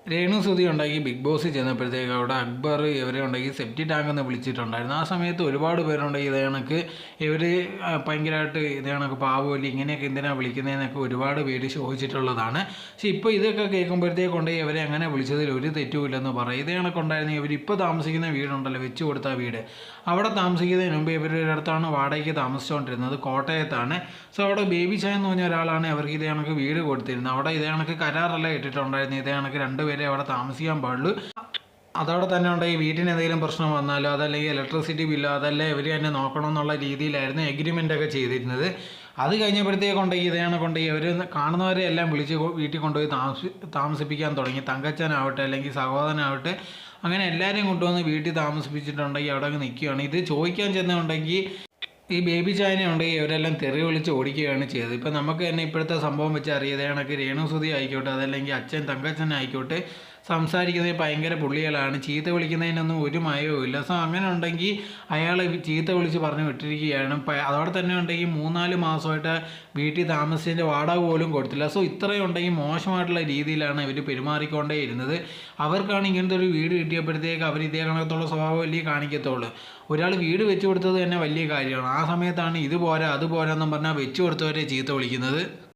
രേണു സുധി ഉണ്ടാക്കി ബിഗ് ബോസിൽ ചെന്നപ്പോഴത്തേക്ക് അവിടെ അക്ബർ ഇവരെ ഉണ്ടാക്കി സെപ്റ്റി ടാങ്ക് എന്ന് വിളിച്ചിട്ടുണ്ടായിരുന്നു. ആ സമയത്ത് ഒരുപാട് പേരുണ്ടെങ്കിൽ ഇതേ കണക്ക് ഇവർ ഭയങ്കരമായിട്ട് ഇതേ കണക്ക് പാവമല്ലേ ഇങ്ങനെയൊക്കെ എന്തിനാണ് വിളിക്കുന്നതെന്നൊക്കെ ഒരുപാട് പേര് ചോദിച്ചിട്ടുള്ളതാണ്. പക്ഷേ ഇപ്പോൾ ഇതൊക്കെ കേൾക്കുമ്പോഴത്തേക്കുണ്ടെങ്കിൽ ഇവരെ അങ്ങനെ വിളിച്ചതിൽ ഒരു തെറ്റുമില്ലെന്ന് പറയും. ഇതേ കണക്കുണ്ടായിരുന്നു ഇവർ ഇപ്പോൾ താമസിക്കുന്ന വീടുണ്ടല്ലോ, വെച്ച് കൊടുത്ത വീട്, അവിടെ താമസിക്കുന്നതിന് മുമ്പ് ഇവരുടെ അടുത്താണ് വാടകയ്ക്ക് താമസിച്ചുകൊണ്ടിരുന്നത്, കോട്ടയത്താണ്. സോ അവിടെ ബേബി ചായ എന്ന് പറഞ്ഞ ഒരാളാണ് അവർക്ക് ഇതേ കണക്ക് വീട് കൊടുത്തിരുന്നത്. അവിടെ ഇതേ കണക്ക് കരാറല്ല ഇട്ടിട്ടുണ്ടായിരുന്നു, ഇതേ കണക്ക് രണ്ടുപേരെ അവിടെ താമസിക്കാൻ പാടുള്ളൂ. അതോടെ തന്നെ ഉണ്ടെങ്കിൽ വീട്ടിന് എന്തെങ്കിലും പ്രശ്നം വന്നാലോ അതല്ലെങ്കിൽ ഇലക്ട്രിസിറ്റി ബില്ലോ അതല്ല ഇവർ തന്നെ നോക്കണം എന്നുള്ള രീതിയിലായിരുന്നു എഗ്രിമെൻ്റ് ഒക്കെ ചെയ്തിരുന്നത്. അത് കഴിഞ്ഞപ്പോഴത്തേക്കുണ്ടെങ്കിൽ ഇതേ കണക്കുണ്ടെങ്കിൽ അവർ കാണുന്നവരെ എല്ലാം വിളിച്ച് വീട്ടിൽ കൊണ്ടുപോയി താമസിപ്പിക്കാൻ തുടങ്ങി. തങ്കച്ചനാവട്ടെ അല്ലെങ്കിൽ സഹോദരനാവട്ടെ അങ്ങനെ എല്ലാവരെയും കൊണ്ടുവന്ന് വീട്ടിൽ താമസിപ്പിച്ചിട്ടുണ്ടെങ്കിൽ അവിടെ നിൽക്കുകയാണ്. ഇത് ചോദിക്കാൻ ചെന്നുണ്ടെങ്കിൽ ഈ ബേബി ചായനെ ഉണ്ടെങ്കിൽ ഇവരെല്ലാം തെറി വിളിച്ച് ഓടിക്കുകയാണ് ചെയ്തത്. ഇപ്പം നമുക്ക് തന്നെ ഇപ്പോഴത്തെ സംഭവം വെച്ച് അറിയാതെ കണക്ക് രേണു സുധി ആയിക്കോട്ടെ അതല്ലെങ്കിൽ അച്ഛൻ തങ്കച്ചൻ ആയിക്കോട്ടെ സംസാരിക്കുന്നത് ഭയങ്കര പുള്ളികളാണ്, ചീത്ത വിളിക്കുന്നതിനൊന്നും ഒരു മയവും ഇല്ല. സോ അങ്ങനെ ഉണ്ടെങ്കിൽ അയാളെ ചീത്ത വിളിച്ച് പറഞ്ഞു വിട്ടിരിക്കുകയാണ്. അതോടെ തന്നെ ഉണ്ടെങ്കിൽ 3-4 മാസമായിട്ട് വീട്ടിൽ താമസിച്ചതിൻ്റെ വാടക പോലും കൊടുത്തില്ല. സോ ഇത്രയും ഉണ്ടെങ്കിൽ മോശമായിട്ടുള്ള രീതിയിലാണ് ഇവർ പെരുമാറിക്കൊണ്ടേ ഇരുന്നത്. അവർക്കാണ് ഇങ്ങനത്തെ ഒരു വീട് കിട്ടിയപ്പോഴത്തേക്ക് അവർ ഇതേ കണക്കത്തുള്ള സ്വഭാവം വലിയ കാണിക്കത്തുള്ളൂ. ഒരാൾ വീട് വെച്ച് കൊടുത്തത് തന്നെ വലിയ കാര്യമാണ്. ആ സമയത്താണ് ഇതുപോരാ അതുപോരാ എന്നും പറഞ്ഞാൽ വെച്ച് കൊടുത്തവരെ ചീത്ത വിളിക്കുന്നത്.